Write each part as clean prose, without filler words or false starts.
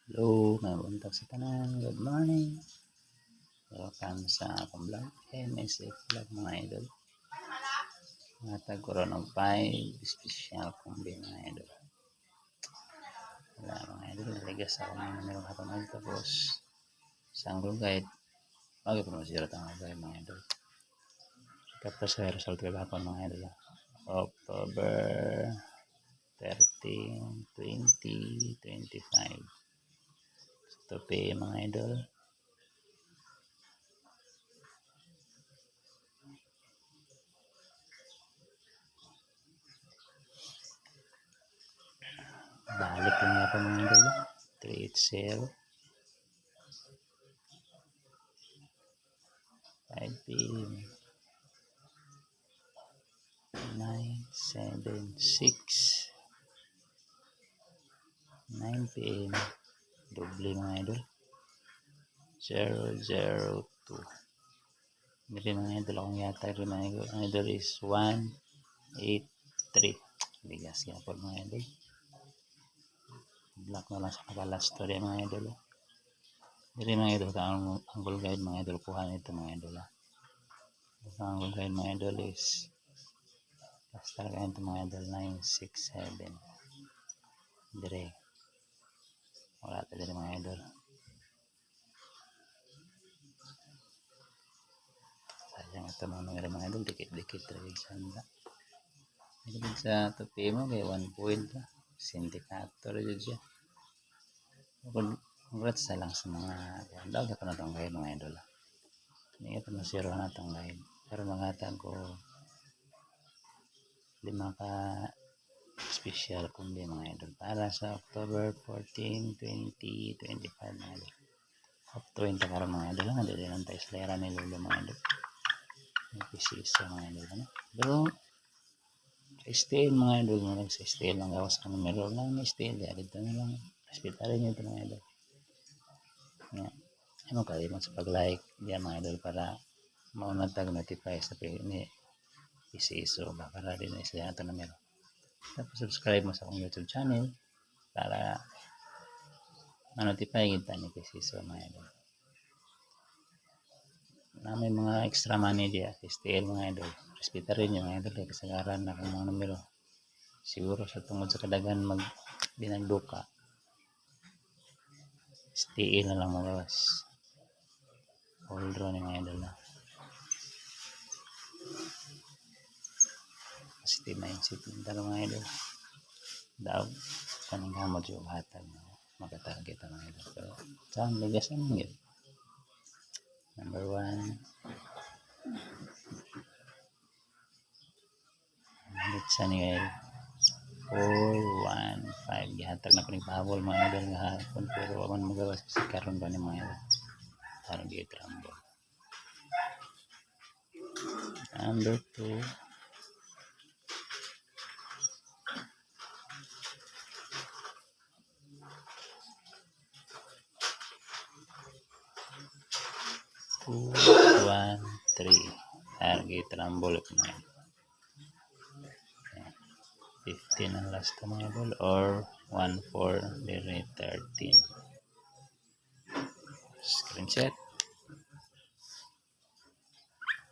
Hello, may buntag sa tanan. Good morning. Welcome sa akong vlog. MSF vlog mga idol. Matag ko ron og 5 special kumbi mga idol. Wala mga idol, naligas ako ng numero hapon ay tapos sanggol guide. Bagay po naman sila tanga guide mga idol. Tapos sa result ko hapon mga idol. October 13, 2025. Ito mga idol. Balik lang ako mga idol. 380 5 p.m. 976 9 p.m. Doble mga idol. 002. Hindi mga idol akong yata rin mga idol is 183. Bigas kaya po mga idol. Black na lang sa kabalas story mga idol. Hindi mga idol ka ang angle guide mga idol. Kuha nito mga idol. Ang angle guide mga idol is basta talaga ito mga idol 967. Dire. Wala ito dire mga idol. Sayang ito mga idol. Dikit-dikit talaga sanda. Dikit sa topi mo kaya 1 point pa. Sindikator dyan siya. Congrats na lang sa mga daw na itong guide mga idol. Hindi ito na zero na itong guide. Pero mga ko 5 ka special kundi mga idol para sa October 14, 2025 mga idol. Up to 20 karon mga idol. Hindi din ang taislera ni Lolo mga idol. May pisisa mga idol. Pero sa style mga idol, sa style lang gawas ka numero lang may style. Dito na lang. Hospitalin nyo ito mga idol. Yan. Ano kalimot sa pag-like diyan mga idol para maunatag notify sa ni isiso ba para din na sila ito numero. Tapos subscribe mo sa akong YouTube channel para ma-notify kita ni isiso mga idol. Na may mga extra money diya sa style mga idol. Respetarin nyo mga idol kay kasagaran na kung mga numero. Siguro sa tungod sa kadagan mag dinagduka. STL na lang mga gawas. Hold draw ni mga idol na. Positive mindset yung talo mga idol. Daw, kaning hamot yung hatag na makatarget ang mga idol. Pero saan ligasan mo yun? Number 1. Litsa ni Gael. 415 gihatag na ko ni pahabol mga idol nga hapon pero aman magawas kasi karon ba ni mga idol parang di trambo. Number 2 213 target rumble mga idol. 15 ang last ka mga idol or 14 dire 13 screenshot.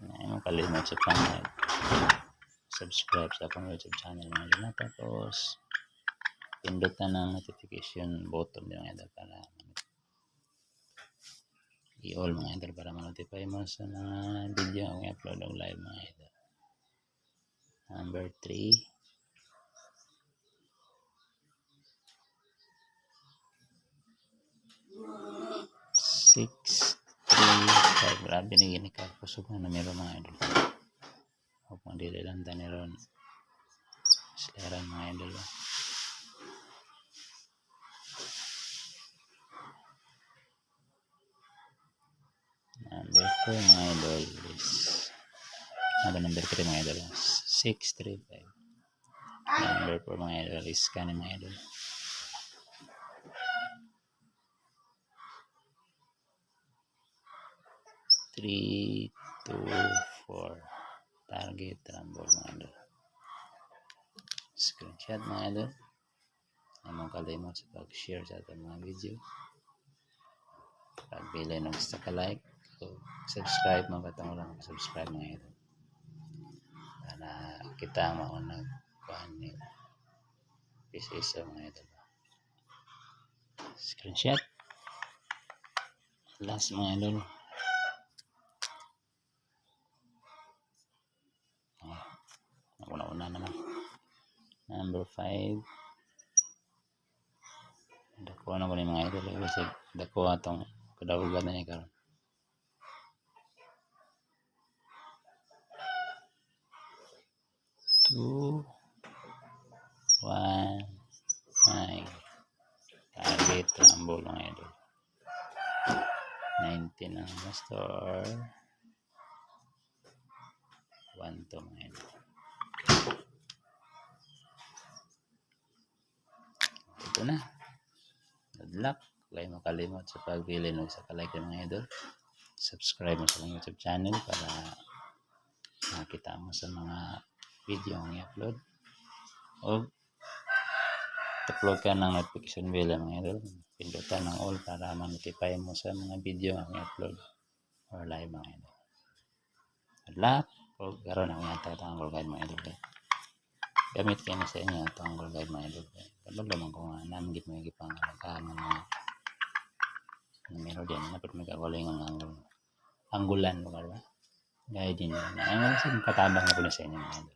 Ano kalimot sa pang subscribe sa akong YouTube channel mga idol. Tapos pindutan ng notification button din mga idol para i-all mga idol para ma-notify mo sa mga video ang i-upload ng live mga idol. Number 3 635 grabe na gini ka kusog na numero mga idol. Huwag mong dililang taniron silaran mga idol. Number 4 mga idol is number 3 mga idol 635. Number 4 mga idol is kanin mga idol 324 target rumble mga idol. Screenshot mga idol. Ay mong kalimot sa pag-share sa atong mga video. Pagbili ng sa ka-like. So, subscribe mga katong lang. Subscribe mga idol. Para kita maunag kuhan ni isa mga idol. Screenshot. Last mga idol. Una naman. Number 5. Dako na ko ni mga idol. Kasi dako atong kadawgan na niya karon. 2, 1, 9. Target rumble mga idol. 19 ang master. 1 to mga idol. Ito na. Good luck. Huwag makalimot sa pagpili ng sa ka-like mga idol. Subscribe mo sa YouTube channel para makita mo sa mga video ang i-upload. O upload ka ng notification bell mga idol. Pindutan ng all para ma-notify mo sa mga video ang i-upload or live mga idol. Good luck. O karoon ang mga tatanggal guide mga idol. Gamit kayo na sa inyo ang tanggol guide mga idol. Kapag naman kung namigit mo yung ipangalakaan ng mga numero din. Dapat may kakuling ang anggulan mo ba? Gaya din yun. Ang kasi katabang na po na sa inyo mga idol.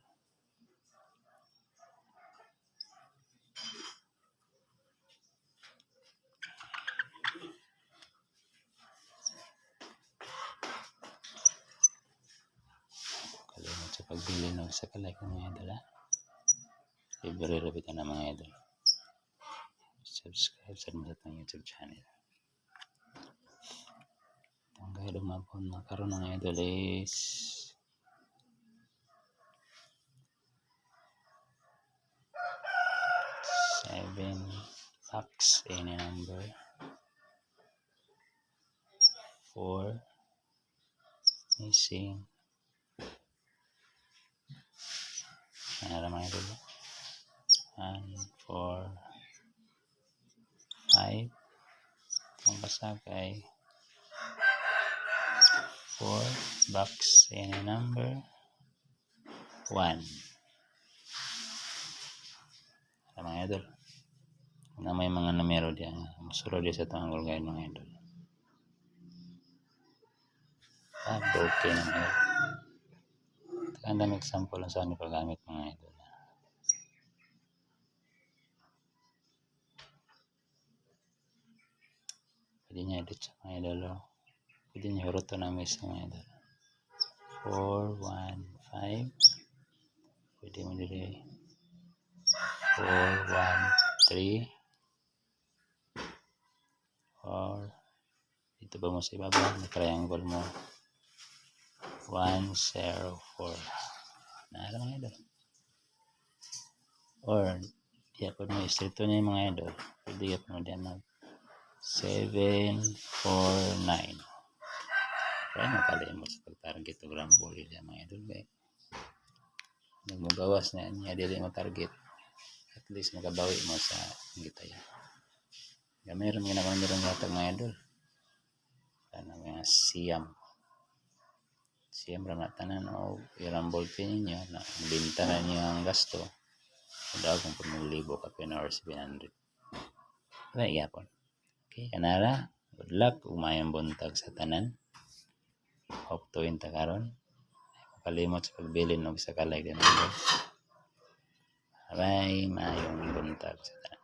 Kalimot sa pagbili ng sa ka-like ng mga idol ha. Libre rapitan na mga idol. Subscribe sa itong YouTube channel. Ang guide umabon na karoon ng idol is 7 bucks any number 4 missing. Ano mga idol? 1, 4, 5. Ang basagay 4 bucks any number 1. Ano mga idol? Na may mga numero diyan. Masulod din sa tanggol guide mga idol. Okay na mga idol. Tandang example lang saan ipagamit mga idol. Pwede niya edit sa mga idol. Pwede niya huruto na may sa mga idol. 4, 1, 5. Pwede mo dili 4, 1, 3. Or dito ba mo sa ibaba may triangle mo 1, 0, 4. Naala mga idol. Or diya po mo istrito niya yung mga idol. Pwede ka po mo diyan mag 7, 4, 9. Kaya makalimot sa pag-target o rumble diya mga idol. Nagmugawas na niya dili mo target. At least makabawi mo sa gitaya. Gamay rin mga meron yata mga idol. Ano mga siyam ramang tanan o i-rumble pin niyo na binta na niyo ang gasto. Daw kung 1,000 ka pin or 700. Right, yapon. Okay, kanara. Good luck. Umayang buntag sa tanan. Hope to inta karon. Kalimot sa pagbili ng sa ka-like din. Bye, mayong buntag sa tanan.